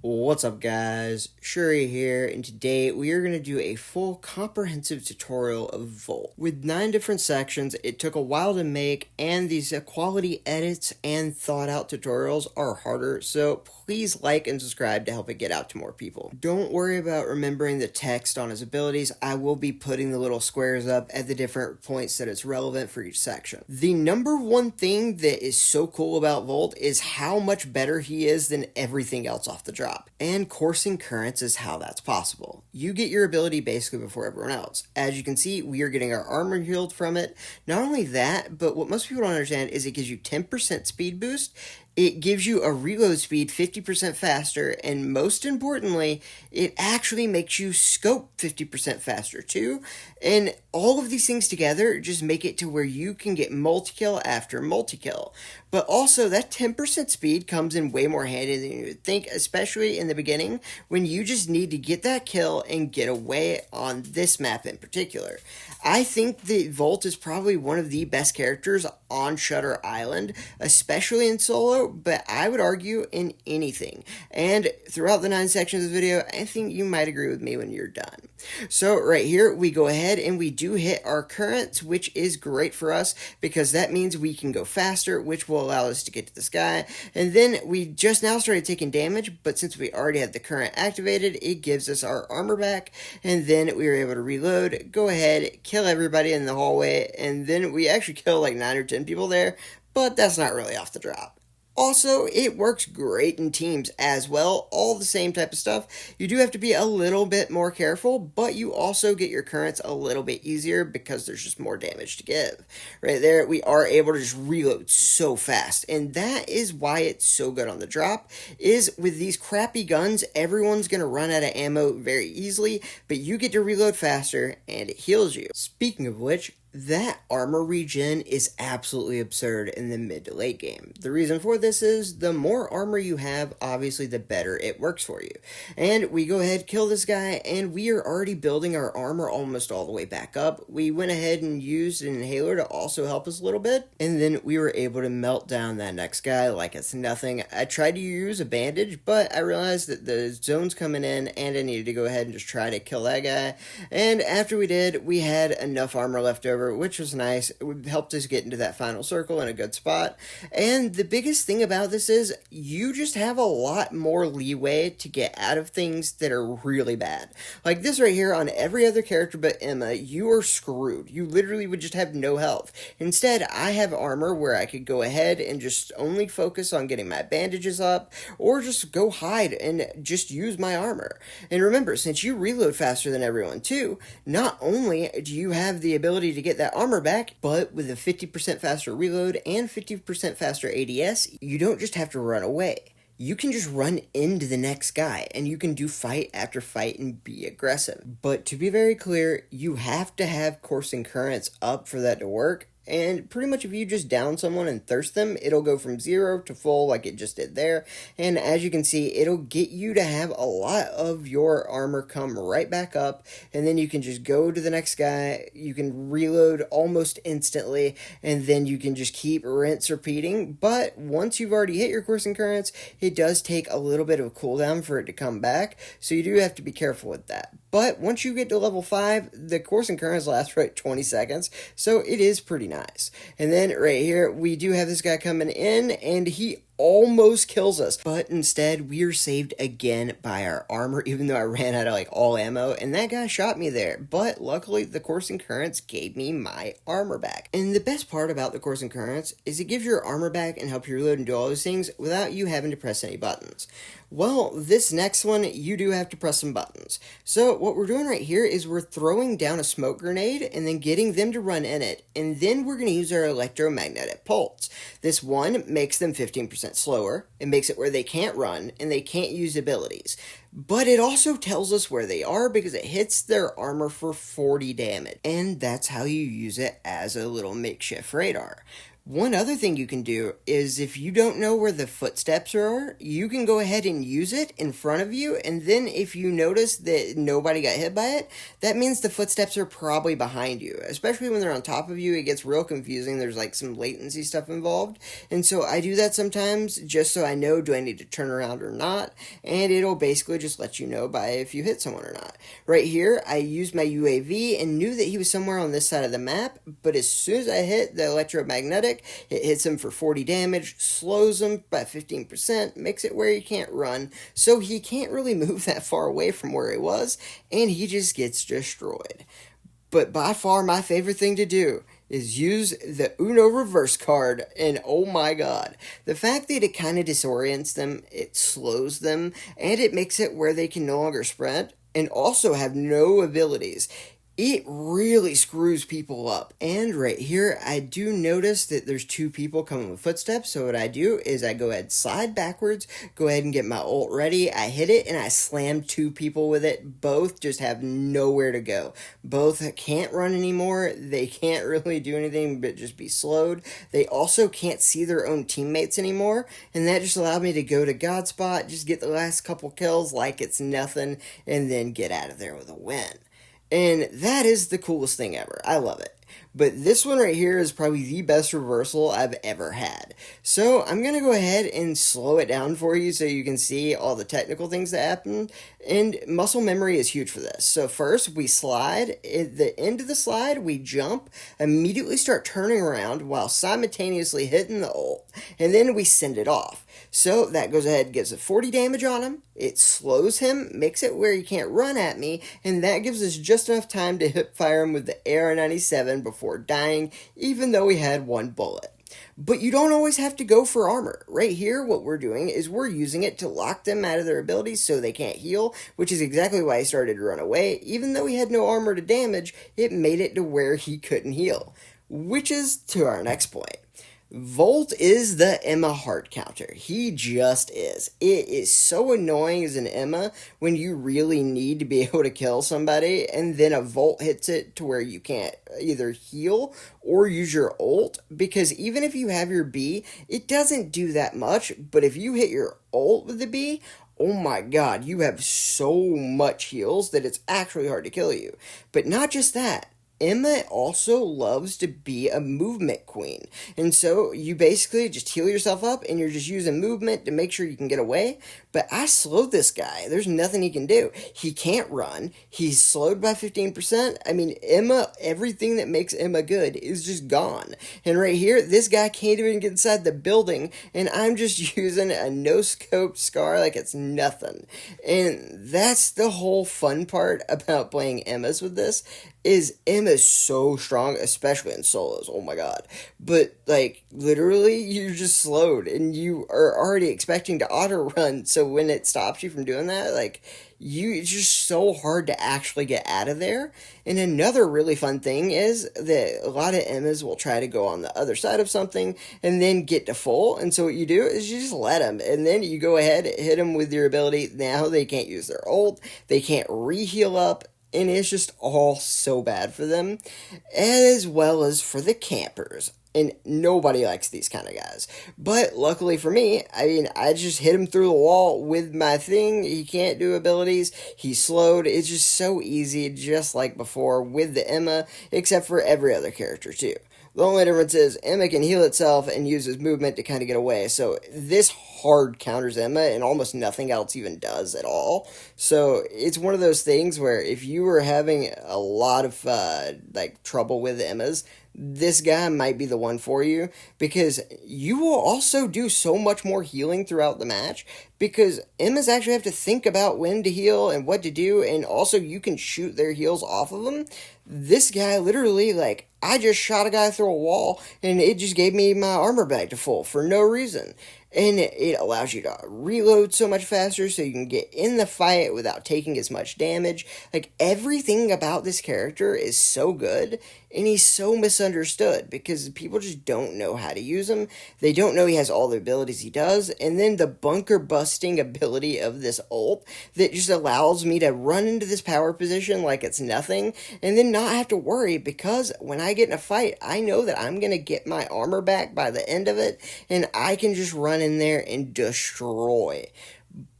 What's up guys, Shouri here, and today we are going to do a full comprehensive tutorial of Volt. With 9 different sections, it took a while to make, and these quality edits and thought out tutorials are harder, so please like and subscribe to help it get out to more people. Don't worry about remembering the text on his abilities. I will be putting the little squares up at the different points that it's relevant for each section. The number one thing that is so cool about Volt is how much better he is than everything else off the drop. And coursing currents is how that's possible. You get your ability basically before everyone else. As you can see, we are getting our armor healed from it. Not only that, but what most people don't understand is it gives you 10% speed boost. It gives you a reload speed 50% faster, and most importantly, it actually makes you scope 50% faster too. And all of these things together just make it to where you can get multi-kill after multi-kill. But also, that 10% speed comes in way more handy than you would think, especially in the beginning, when you just need to get that kill and get away on this map in particular. I think that Volt is probably one of the best characters on Shutter Island, especially in solo, but I would argue in anything. And throughout the 9 sections of the video, I think you might agree with me when you're done. So right here, we go ahead and we do hit our currents, which is great for us because that means we can go faster, which will allow us to get to the sky. And then we just now started taking damage, but since we already had the current activated, it gives us our armor back. And then we were able to reload, go ahead, kill everybody in the hallway, and then we actually kill like 9 or 10 people there, but that's not really off the drop. Also, it works great in teams as well, all the same type of stuff. You do have to be a little bit more careful, but you also get your currents a little bit easier because there's just more damage to give. Right there, we are able to just reload so fast, and that is why it's so good on the drop, is with these crappy guns, everyone's going to run out of ammo very easily, but you get to reload faster, and it heals you. Speaking of which, that armor regen is absolutely absurd in the mid to late game. The reason for this is the more armor you have, obviously the better it works for you. And we go ahead, kill this guy, and we are already building our armor almost all the way back up. We went ahead and used an inhaler to also help us a little bit, and then we were able to melt down that next guy like it's nothing. I tried to use a bandage, but I realized that the zone's coming in, and I needed to go ahead and just try to kill that guy. And after we did, we had enough armor left over, which was nice. It helped us get into that final circle in a good spot. And the biggest thing about this is you just have a lot more leeway to get out of things that are really bad. Like this right here, on every other character but Emma, you are screwed. You literally would just have no health. Instead, I have armor where I could go ahead and just only focus on getting my bandages up, or just go hide and just use my armor. And remember, since you reload faster than everyone too, not only do you have the ability to get that armor back, but with a 50% faster reload and 50% faster ADS, you don't just have to run away. You can just run into the next guy, and you can do fight after fight and be aggressive. But to be very clear, you have to have coursing currents up for that to work. And pretty much if you just down someone and thirst them, it'll go from 0 to full like it just did there. And as you can see, it'll get you to have a lot of your armor come right back up. And then you can just go to the next guy. You can reload almost instantly. And then you can just keep rinse repeating. But once you've already hit your coursing currents, it does take a little bit of a cooldown for it to come back. So you do have to be careful with that. But once you get to level 5, the coursing currents last for like 20 seconds. So it is pretty nice. And then right here, we do have this guy coming in, and he almost kills us, but instead we are saved again by our armor, even though I ran out of like all ammo, and that guy shot me there. But luckily the coursing currents gave me my armor back. And the best part about the coursing currents is it gives your armor back and help you reload and do all those things without you having to press any buttons. Well, this next one, you do have to press some buttons. So what we're doing right here is we're throwing down a smoke grenade and then getting them to run in it. And then we're going to use our electromagnetic pulse. This one makes them 15% slower. It makes it where they can't run and they can't use abilities. But it also tells us where they are because it hits their armor for 40 damage. And that's how you use it as a little makeshift radar. One other thing you can do is if you don't know where the footsteps are, you can go ahead and use it in front of you, and then if you notice that nobody got hit by it, that means the footsteps are probably behind you. Especially when they're on top of you, it gets real confusing. There's like some latency stuff involved, and so I do that sometimes just so I know, do I need to turn around or not, and it'll basically just let you know by if you hit someone or not. Right here, I used my UAV and knew that he was somewhere on this side of the map, but as soon as I hit the electromagnetic, it hits him for 40 damage, slows him by 15%, makes it where he can't run, so he can't really move that far away from where he was, and he just gets destroyed. But by far my favorite thing to do is use the Uno reverse card, and oh my god, the fact that it kind of disorients them, it slows them, and it makes it where they can no longer sprint, and also have no abilities. It really screws people up. And right here, I do notice that there's two people coming with footsteps. So what I do is I go ahead, slide backwards, go ahead and get my ult ready. I hit it and I slam two people with it. Both just have nowhere to go. Both can't run anymore. They can't really do anything but just be slowed. They also can't see their own teammates anymore. And that just allowed me to go to Godspot, just get the last couple kills like it's nothing, and then get out of there with a win. And that is the coolest thing ever. I love it. But this one right here is probably the best reversal I've ever had. So I'm going to go ahead and slow it down for you so you can see all the technical things that happen. And muscle memory is huge for this. So first we slide. At the end of the slide, we jump, immediately start turning around while simultaneously hitting the ult. And then we send it off. So that goes ahead and gives it 40 damage on him. It slows him, makes it where he can't run at me, and that gives us just enough time to hip fire him with the AR-97 before dying, even though he had one bullet. But you don't always have to go for armor. Right here, what we're doing is we're using it to lock them out of their abilities so they can't heal, which is exactly why he started to run away. Even though he had no armor to damage, it made it to where he couldn't heal. Which is to our next point. Volt is the Emma heart counter. He just is. It is so annoying as an Emma when you really need to be able to kill somebody and then a Volt hits it to where you can't either heal or use your ult, because even if you have your B, it doesn't do that much, but if you hit your ult with the B, oh my god, you have so much heals that it's actually hard to kill you. But not just that. Emma also loves to be a movement queen. And so you basically just heal yourself up and you're just using movement to make sure you can get away. But I slowed this guy. There's nothing he can do. He can't run. He's slowed by 15%. I mean, Emma, everything that makes Emma good is just gone. And right here, this guy can't even get inside the building. And I'm just using a no-scope scar like it's nothing. And that's the whole fun part about playing Emmas with this. Is Emma's so strong, especially in solos, oh my god. But, like, literally, you're just slowed, and you are already expecting to auto-run, so when it stops you from doing that, like, it's just so hard to actually get out of there. And another really fun thing is that a lot of Emmas will try to go on the other side of something and then get to full, and so what you do is you just let them, and then you go ahead, hit them with your ability. Now they can't use their ult, they can't re-heal up, and it's just all so bad for them, as well as for the campers. And nobody likes these kind of guys. But luckily for me, I mean, I just hit him through the wall with my thing. He can't do abilities. He's slowed. It's just so easy, just like before with the Emma, except for every other character too. The only difference is Emma can heal itself and uses movement to kind of get away. So this hard counters Emma and almost nothing else even does at all. So it's one of those things where if you were having a lot of trouble with Emmas, this guy might be the one for you, because you will also do so much more healing throughout the match, because Emmas actually have to think about when to heal and what to do, and also you can shoot their heals off of them. This guy literally, I just shot a guy through a wall, and it just gave me my armor back to full for no reason. and it allows you to reload so much faster so you can get in the fight without taking as much damage. Like, everything about this character is so good, and he's so misunderstood because people just don't know how to use him. They don't know he has all the abilities he does, and then the bunker busting ability of this ult that just allows me to run into this power position like it's nothing, and then not have to worry, because when I get in a fight, I know that I'm going to get my armor back by the end of it, and I can just run in there and destroy.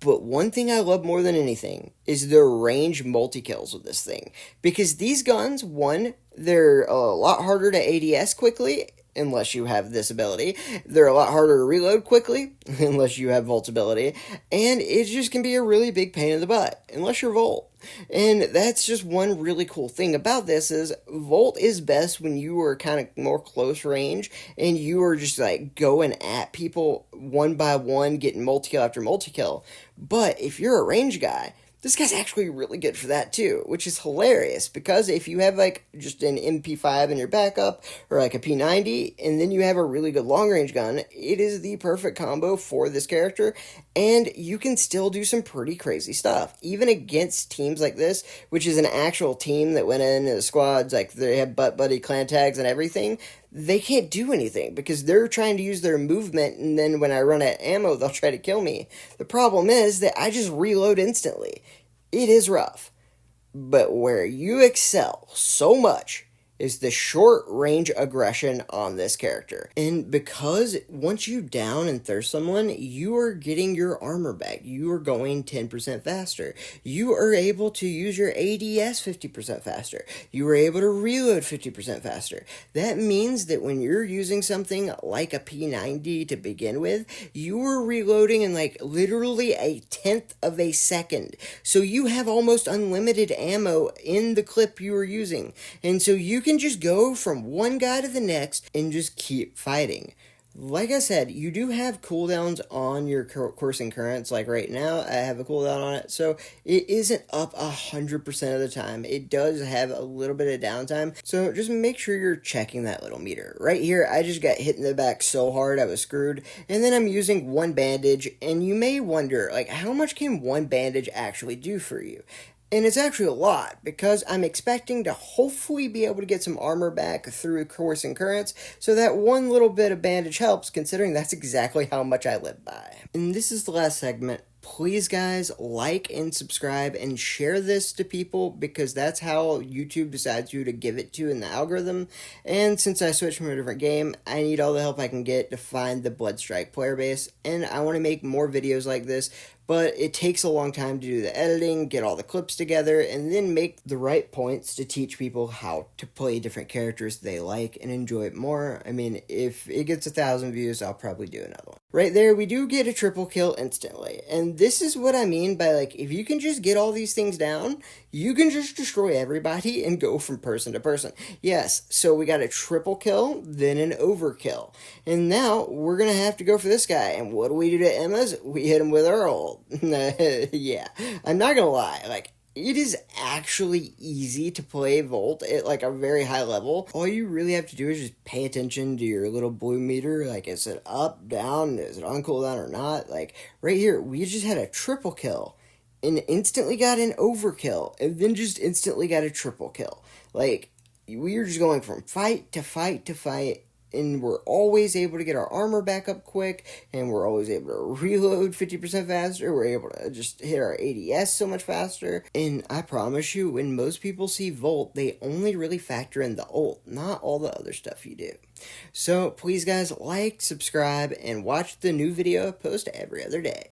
But one thing I love more than anything is the range multi-kills with this thing. Because these guns, one, they're a lot harder to ADS quickly, unless you have this ability. They're a lot harder to reload quickly, unless you have Volt's ability. And it just can be a really big pain in the butt, unless you're Volt. And that's just one really cool thing about this is Volt is best when you are kind of more close range and you are just like going at people one by one, getting multi-kill after multi-kill. But if you're a range guy, this guy's actually really good for that too, which is hilarious, because if you have like just an MP5 in your backup or like a P90 and then you have a really good long range gun, it is the perfect combo for this character, and you can still do some pretty crazy stuff even against teams like this, which is an actual team that went in the squads, like they have butt buddy clan tags and everything. They can't do anything because they're trying to use their movement, and then when I run out of ammo, they'll try to kill me. The problem is that I just reload instantly. It is rough. But where you excel so much is the short range aggression on this character. And because once you down and thirst someone, you are getting your armor back. You are going 10% faster. You are able to use your ADS 50% faster. You are able to reload 50% faster. That means that when you're using something like a P90 to begin with, you are reloading in like literally a 1/10 of a second. So you have almost unlimited ammo in the clip you are using. And so you can just go from one guy to the next and just keep fighting. Like I said, you do have cooldowns on your coursing currents. Like right now, I have a cooldown on it, so it isn't up 100% of the time. It does have a little bit of downtime, so just make sure you're checking that little meter. Right here, I just got hit in the back so hard I was screwed, and then I'm using one bandage, and you may wonder, like, how much can one bandage actually do for you? And it's actually a lot, because I'm expecting to hopefully be able to get some armor back through coursing currents, so that one little bit of bandage helps, considering that's exactly how much I live by. And this is the last segment. Please, guys, like and subscribe and share this to people, because that's how YouTube decides who to give it to in the algorithm. And since I switched from a different game, I need all the help I can get to find the bloodstrike player base, and I want to make more videos like this. But it takes a long time to do the editing, get all the clips together, and then make the right points to teach people how to play different characters they like and enjoy it more. I mean, if it gets 1,000 views, I'll probably do another one. Right there, we do get a triple kill instantly. And this is what I mean by, like, if you can just get all these things down, you can just destroy everybody and go from person to person. Yes, so we got a triple kill, then an overkill. And now we're going to have to go for this guy. And what do we do to Emma's? We hit him with our ult. Yeah, I'm not gonna lie, like, it is actually easy to play Volt at like a very high level. All you really have to do is just pay attention to your little blue meter, like, is it up, down, is it on cooldown or not? Like, right here, we just had a triple kill and instantly got an overkill, and then just instantly got a triple kill. Like, we are just going from fight to fight to fight, and we're always able to get our armor back up quick, and we're always able to reload 50% faster. We're able to just hit our ADS so much faster. And I promise you, when most people see Volt, they only really factor in the ult, not all the other stuff you do. So please, guys, like, subscribe, and watch the new video I post every other day.